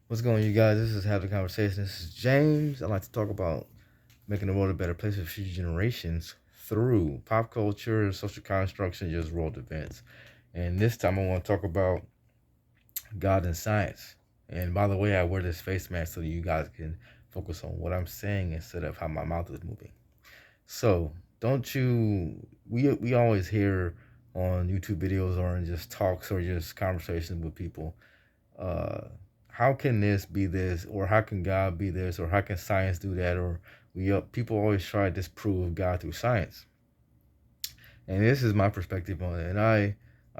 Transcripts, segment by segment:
What's going on, you guys? This is Have the Conversation. This is James. I'd like to talk about making the world a better place for future generations through pop culture, social constructs, and just world events. And this time I want to talk about God and science. And by the way, I wear this face mask so you guys can focus on what I'm saying instead of how my mouth is moving. So, don't you, we always hear on YouTube videos or in just talks or just conversations with people, uh, how can this be this, or how can God be this, or how can science do that, or people always try to disprove God through science. And this is my perspective on it. And I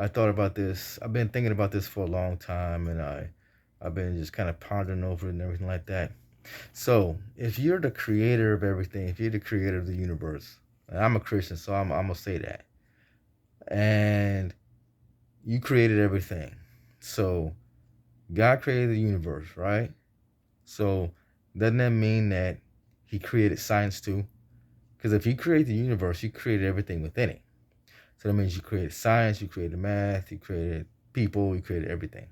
thought about this. I've been thinking about this for a long time, and I've been just kind of pondering over it and everything like that. So, if you're the creator of everything, if you're the creator of the universe, and I'm a Christian, so I'm gonna say that, and you created everything. So God created the universe, right? So doesn't that mean that he created science too? Because if he created the universe, he created everything within it. So that means you created science, you created math, you created people, you created everything.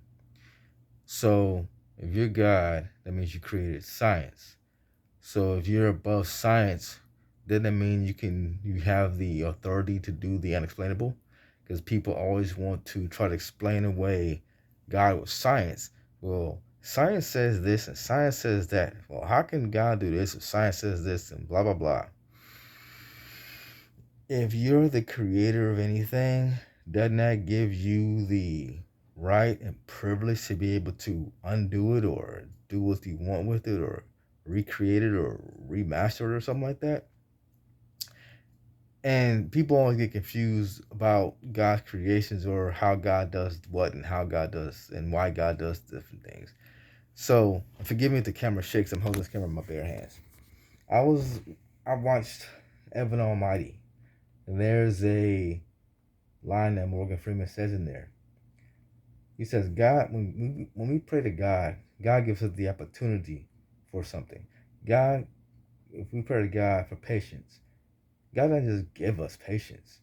So if you're God, that means you created science. So if you're above science, doesn't that mean you have the authority to do the unexplainable? Because people always want to try to explain away God with science. Well, science says this and science says that. Well, how can God do this if science says this and blah blah blah? If you're the creator of anything, doesn't that give you the right and privilege to be able to undo it or do what you want with it or recreate it or remaster it or something like that? And people always get confused about God's creations or how God does what and how God does and why God does different things. So forgive me if the camera shakes. I'm holding this camera in my bare hands. I was I watched Evan Almighty, and there's a line that Morgan Freeman says in there. He says, God, when we pray to God, God gives us the opportunity for something. God, if we pray to God for patience, God doesn't just give us patience.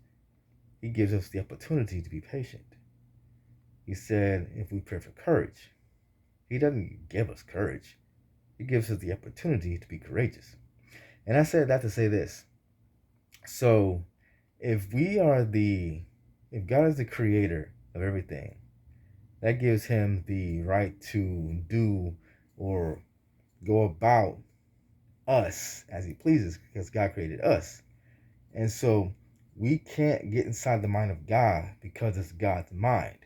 He gives us the opportunity to be patient. He said, if we pray for courage, He doesn't give us courage. He gives us the opportunity to be courageous. And I said that to say this. So, if we are if God is the creator of everything, that gives him the right to do or go about us as he pleases because God created us. And so we can't get inside the mind of God because it's God's mind.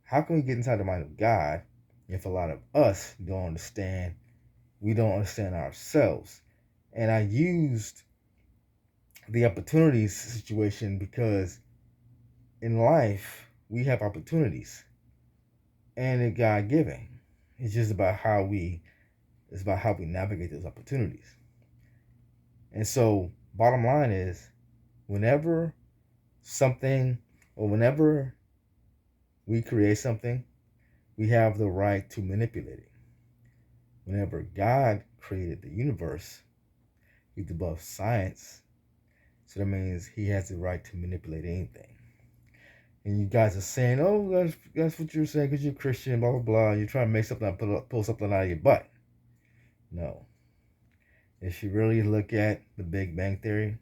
How can we get inside the mind of God if a lot of us don't understand? We don't understand ourselves. And I used the opportunities situation because in life we have opportunities and they're God given. It's just about it's about how we navigate those opportunities. And so bottom line is whenever something or whenever we create something, we have the right to manipulate it. Whenever God created the universe, he's above science. So that means he has the right to manipulate anything. And you guys are saying, oh, that's what you're saying because you're Christian, blah, blah, blah. You're trying to make something, pull something out of your butt. No. If you really look at the Big Bang Theory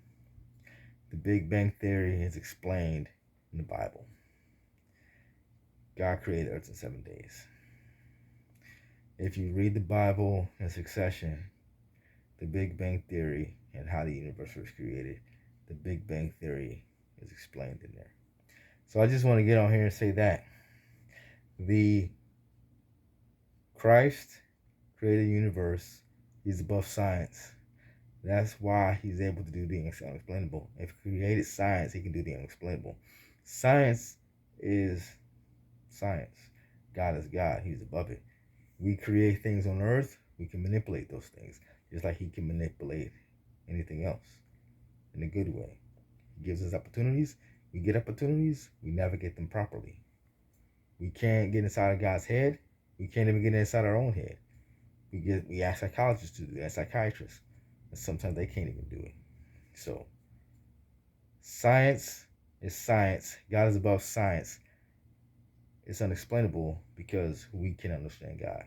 is explained in the Bible. God created Earth in 7 days. If you read the Bible in succession, the Big Bang Theory and how the universe was created, the Big Bang Theory is explained in there. So I just want to get on here and say that the Christ created the universe. He's above science. That's why he's able to do the unexplainable. If he created science, he can do the unexplainable. Science is science. God is God. He's above it. We create things on earth. We can manipulate those things, just like he can manipulate anything else in a good way. He gives us opportunities. We get opportunities. We navigate them properly. We can't get inside of God's head. We can't even get inside our own head. We ask psychologists to do that, psychiatrists, and sometimes they can't even do it. So science is science. God is above science. It's unexplainable because we can understand God.